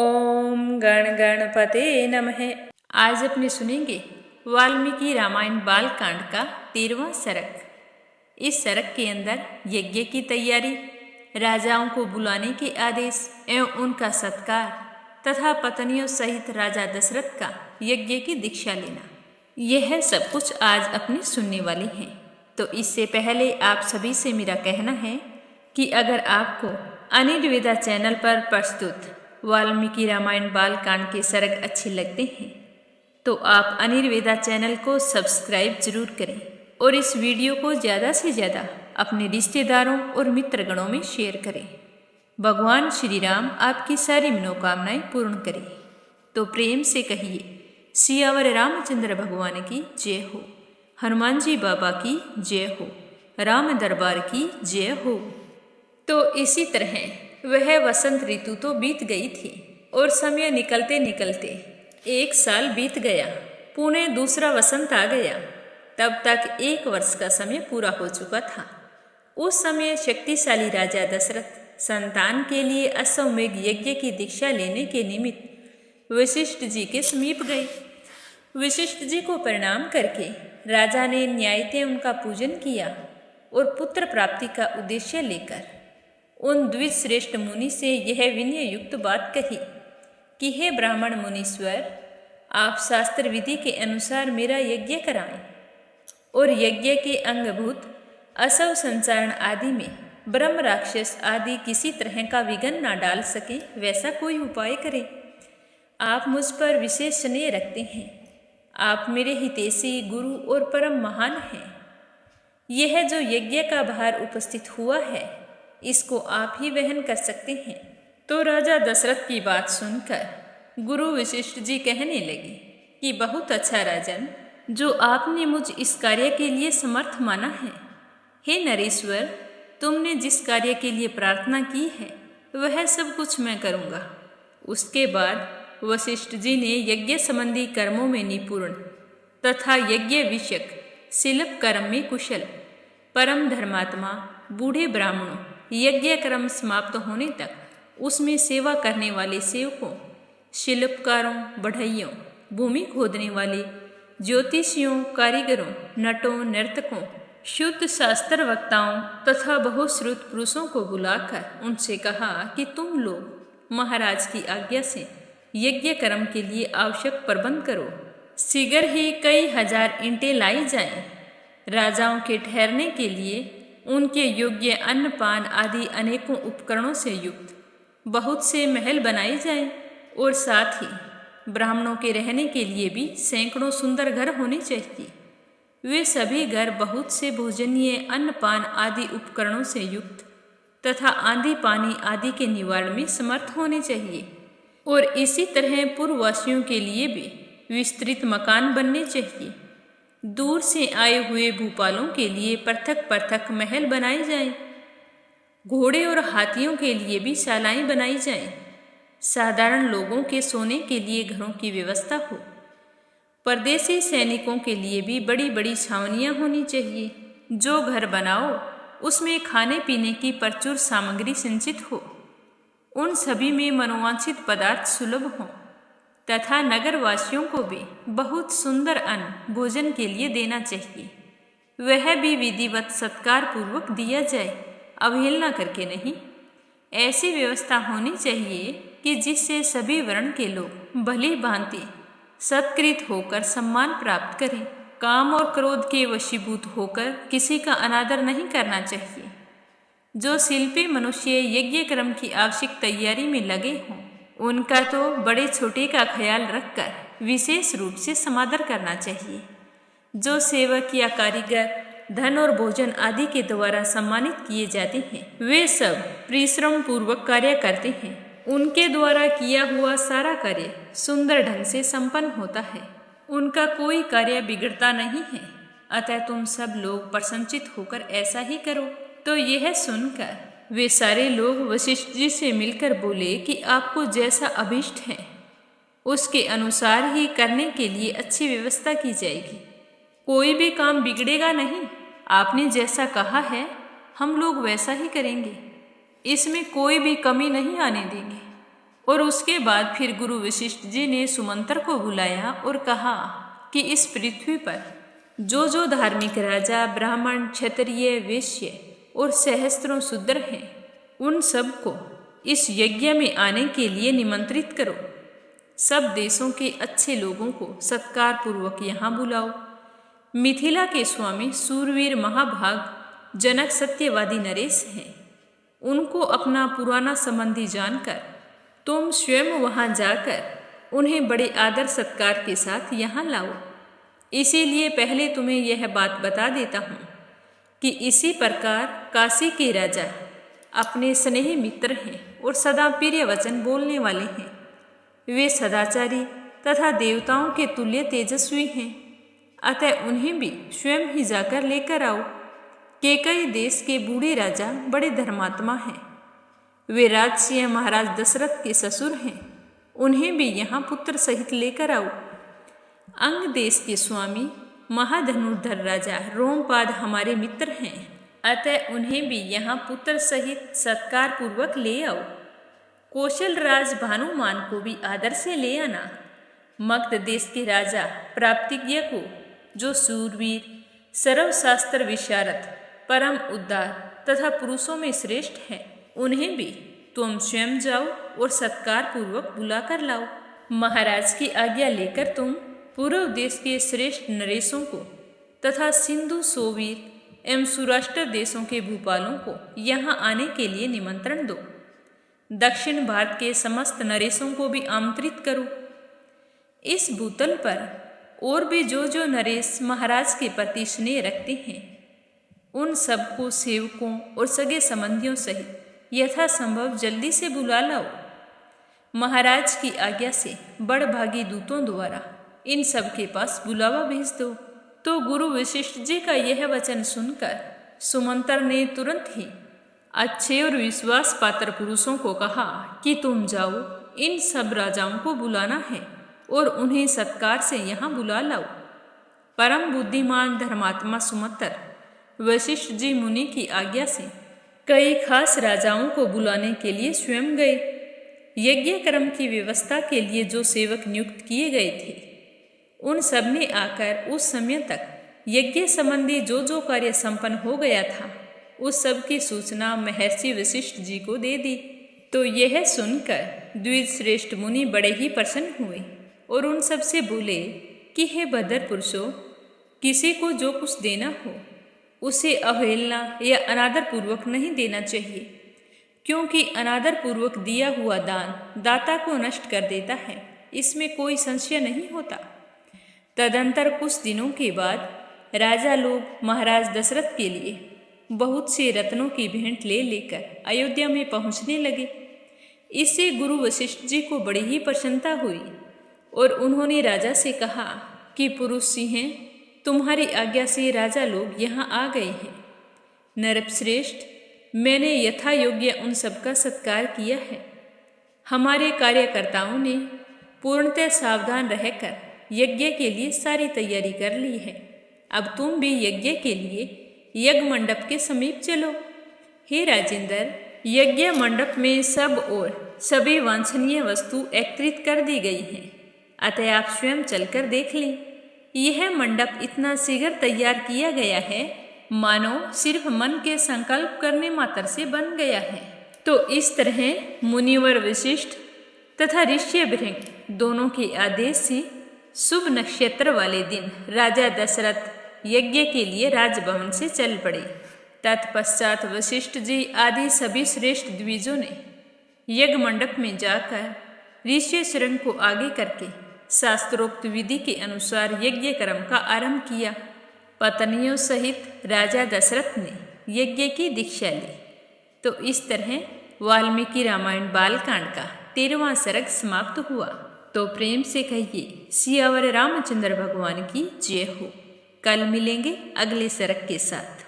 ओम गण गणपते नमः। आज अपने सुनेंगे वाल्मीकि रामायण बालकांड का 13वां सर्ग। इस सर्ग के अंदर यज्ञ की तैयारी, राजाओं को बुलाने के आदेश एवं उनका सत्कार तथा पत्नियों सहित राजा दशरथ का यज्ञ की दीक्षा लेना, यह सब कुछ आज अपने सुनने वाले हैं। तो इससे पहले आप सभी से मेरा कहना है कि अगर आपको अनिर्वेदा चैनल पर प्रस्तुत वाल्मीकि रामायण बालकांड के सर्ग अच्छे लगते हैं तो आप अनिर्वेदा चैनल को सब्सक्राइब जरूर करें और इस वीडियो को ज़्यादा से ज़्यादा अपने रिश्तेदारों और मित्रगणों में शेयर करें। भगवान श्री राम आपकी सारी मनोकामनाएं पूर्ण करें। तो प्रेम से कहिए सियावर रामचंद्र भगवान की जय हो, हनुमान जी बाबा की जय हो, राम दरबार की जय हो। तो इसी तरह वह वसंत ऋतु तो बीत गई थी और समय निकलते निकलते 1 साल बीत गया, पुणे दूसरा वसंत आ गया। तब तक 1 वर्ष का समय पूरा हो चुका था। उस समय शक्तिशाली राजा दशरथ संतान के लिए अश्वमेध यज्ञ की दीक्षा लेने के निमित्त वशिष्ठ जी के समीप गए। वशिष्ठ जी को प्रणाम करके राजा ने न्यायतः उनका पूजन किया और पुत्र प्राप्ति का उद्देश्य लेकर उन द्विश्रेष्ठ मुनि से यह विनय युक्त बात कही कि हे ब्राह्मण मुनीश्वर, आप शास्त्र विधि के अनुसार मेरा यज्ञ कराएं और यज्ञ के अंगभूत असव संचारण आदि में ब्रह्म राक्षस आदि किसी तरह का विघ्न न डाल सके वैसा कोई उपाय करें। आप मुझ पर विशेष स्नेह रखते हैं, आप मेरे हितैषी गुरु और परम महान हैं। यह जो यज्ञ का भार उपस्थित हुआ है इसको आप ही वहन कर सकते हैं। तो राजा दशरथ की बात सुनकर गुरु वशिष्ठ जी कहने लगे कि बहुत अच्छा राजन, जो आपने मुझ इस कार्य के लिए समर्थ माना है। हे नरेश्वर, तुमने जिस कार्य के लिए प्रार्थना की है वह सब कुछ मैं करूँगा। उसके बाद वशिष्ठ जी ने यज्ञ संबंधी कर्मों में निपुण तथा यज्ञ विषयक शिल्प कर्म में कुशल परम धर्मात्मा बूढ़े ब्राह्मणों, यज्ञ कर्म समाप्त होने तक उसमें सेवा करने वाले सेवकों, शिल्पकारों, बढ़इयों, भूमि खोदने वाले, ज्योतिषियों, कारीगरों, नटों, नर्तकों, शुद्ध शास्त्र वक्ताओं तथा बहुश्रुत पुरुषों को बुलाकर उनसे कहा कि तुम लोग महाराज की आज्ञा से यज्ञ कर्म के लिए आवश्यक प्रबंध करो। शीघ्र ही कई हजार ईंटें लाई जाएं। राजाओं के ठहरने के लिए उनके योग्य अन्न पान आदि अनेकों उपकरणों से युक्त बहुत से महल बनाए जाएं और साथ ही ब्राह्मणों के रहने के लिए भी सैकड़ों सुंदर घर होने चाहिए। वे सभी घर बहुत से भोजनीय अन्न पान आदि उपकरणों से युक्त तथा आंधी पानी आदि के निवारण में समर्थ होने चाहिए। और इसी तरह पूर्ववासियों के लिए भी विस्तृत मकान बनने चाहिए। दूर से आए हुए भूपालों के लिए पृथक पृथक महल बनाए जाएं। घोड़े और हाथियों के लिए भी शालाएं बनाई जाएं। साधारण लोगों के सोने के लिए घरों की व्यवस्था हो। परदेसी सैनिकों के लिए भी बड़ी बड़ी छावनियां होनी चाहिए। जो घर बनाओ उसमें खाने पीने की प्रचुर सामग्री संचित हो। उन सभी में मनोवांछित पदार्थ सुलभ हों तथा नगरवासियों को भी बहुत सुंदर अन्न भोजन के लिए देना चाहिए। वह भी विधिवत सत्कार पूर्वक दिया जाए, अवहेलना करके नहीं। ऐसी व्यवस्था होनी चाहिए कि जिससे सभी वर्ण के लोग भली भांति सत्कृत होकर सम्मान प्राप्त करें। काम और क्रोध के वशीभूत होकर किसी का अनादर नहीं करना चाहिए। जो शिल्पी मनुष्य यज्ञ कर्म की आवश्यक तैयारी में लगे हों उनका तो बड़े छोटे का ख्याल रखकर विशेष रूप से समादर करना चाहिए। जो सेवक या कारीगर धन और भोजन आदि के द्वारा सम्मानित किए जाते हैं वे सब परिश्रम पूर्वक कार्य करते हैं। उनके द्वारा किया हुआ सारा कार्य सुंदर ढंग से संपन्न होता है। उनका कोई कार्य बिगड़ता नहीं है। अतः तुम सब लोग प्रसन्नचित होकर ऐसा ही करो। तो यह सुनकर वे सारे लोग वशिष्ठ जी से मिलकर बोले कि आपको जैसा अभीष्ट है उसके अनुसार ही करने के लिए अच्छी व्यवस्था की जाएगी। कोई भी काम बिगड़ेगा नहीं। आपने जैसा कहा है हम लोग वैसा ही करेंगे। इसमें कोई भी कमी नहीं आने देंगे और उसके बाद फिर गुरु वशिष्ठ जी ने सुमंतर को बुलाया और कहा कि इस पृथ्वी पर जो धार्मिक राजा, ब्राह्मण, क्षत्रिय, वैश्य और सहस्त्रों शूद्र हैं, उन सबको इस यज्ञ में आने के लिए निमंत्रित करो। सब देशों के अच्छे लोगों को सत्कार पूर्वक यहाँ बुलाओ। मिथिला के स्वामी सूरवीर महाभाग जनक सत्यवादी नरेश हैं। उनको अपना पुराना संबंधी जानकर तुम स्वयं वहाँ जाकर उन्हें बड़े आदर सत्कार के साथ यहाँ लाओ। इसीलिए पहले तुम्हें यह बात बता देता हूँ कि इसी प्रकार काशी के राजा अपने स्नेही मित्र हैं और सदा प्रिय वचन बोलने वाले हैं। वे सदाचारी तथा देवताओं के तुल्य तेजस्वी हैं। अतः उन्हें भी स्वयं ही जाकर लेकर आओ। केकई देश के बूढ़े राजा बड़े धर्मात्मा हैं। वे राजसिंह महाराज दशरथ के ससुर हैं। उन्हें भी यहाँ पुत्र सहित लेकर आओ। अंग देश के स्वामी महाधनुर्धर राजा रोमपाद हमारे मित्र हैं। अतः उन्हें भी यहाँ पुत्र सहित सत्कार पूर्वक ले आओ। कौशल राज भानुमान को भी आदर से ले आना। मगध देश के राजा प्राप्तिज्ञ को, जो सूरवीर, सर्वशास्त्र विशारद, परम उद्धार तथा पुरुषों में श्रेष्ठ है, उन्हें भी तुम स्वयं जाओ और सत्कार पूर्वक बुलाकर लाओ। महाराज की आज्ञा लेकर तुम पूर्व देश के श्रेष्ठ नरेशों को तथा सिंधु, सोवीर एवं सुराष्ट्र देशों के भूपालों को यहाँ आने के लिए निमंत्रण दो। दक्षिण भारत के समस्त नरेशों को भी आमंत्रित करो। इस भूतल पर और भी जो नरेश महाराज के प्रति स्नेह रखते हैं, उन सबको सेवकों और सगे संबंधियों सहित यथासंभव जल्दी से बुला लाओ। महाराज की आज्ञा से बड़भागी दूतों द्वारा इन सब के पास बुलावा भेज दो। तो गुरु वशिष्ठ जी का यह वचन सुनकर सुमंतर ने तुरंत ही अच्छे और विश्वास पात्र पुरुषों को कहा कि तुम जाओ, इन सब राजाओं को बुलाना है और उन्हें सत्कार से यहाँ बुला लाओ। परम बुद्धिमान धर्मात्मा सुमंतर वशिष्ठ जी मुनि की आज्ञा से कई खास राजाओं को बुलाने के लिए स्वयं गए। यज्ञ कर्म की व्यवस्था के लिए जो सेवक नियुक्त किए गए थे, उन सब ने आकर उस समय तक यज्ञ संबंधी जो कार्य संपन्न हो गया था, उस सब की सूचना महर्षि वशिष्ठ जी को दे दी। तो यह सुनकर द्विज श्रेष्ठ मुनि बड़े ही प्रसन्न हुए और उन सब से बोले कि हे भद्र पुरुषों, किसी को जो कुछ देना हो उसे अवहेलना या अनादर पूर्वक नहीं देना चाहिए, क्योंकि अनादर पूर्वक दिया हुआ दान दाता को नष्ट कर देता है, इसमें कोई संशय नहीं होता। तदंतर कुछ दिनों के बाद राजा लोग महाराज दशरथ के लिए बहुत से रत्नों की भेंट ले लेकर अयोध्या में पहुंचने लगे। इससे गुरु वशिष्ठ जी को बड़ी ही प्रसन्नता हुई और उन्होंने राजा से कहा कि पुरुष सिंह, तुम्हारी आज्ञा से राजा लोग यहाँ आ गए हैं। नरपश्रेष्ठ, मैंने यथा योग्य उन सबका सत्कार किया है। हमारे कार्यकर्ताओं ने पूर्णतः सावधान रहकर यज्ञ के लिए सारी तैयारी कर ली है। अब तुम भी यज्ञ के लिए यज्ञ मंडप के समीप चलो। हे राजेंद्र, यज्ञ मंडप में सब और सभी वांछनीय वस्तु एकत्रित कर दी गई हैं, अतः आप स्वयं चलकर देख लें। यह मंडप इतना शीघ्र तैयार किया गया है मानो सिर्फ मन के संकल्प करने मात्र से बन गया है। तो इस तरह मुनिवर वशिष्ठ तथा ऋषि भृंग दोनों के आदेश से शुभ नक्षत्र वाले दिन राजा दशरथ यज्ञ के लिए राजभवन से चल पड़े। तत्पश्चात वशिष्ठ जी आदि सभी श्रेष्ठ द्विजों ने यज्ञ मंडप में जाकर ऋषि शृंग को आगे करके शास्त्रोक्त विधि के अनुसार यज्ञ कर्म का आरंभ किया। पत्नियों सहित राजा दशरथ ने यज्ञ की दीक्षा ली। तो इस तरह वाल्मीकि रामायण बालकांड का 13वां सर्ग समाप्त हुआ। तो प्रेम से कहिए सियावर रामचंद्र भगवान की जय हो। कल मिलेंगे अगले सर्ग के साथ।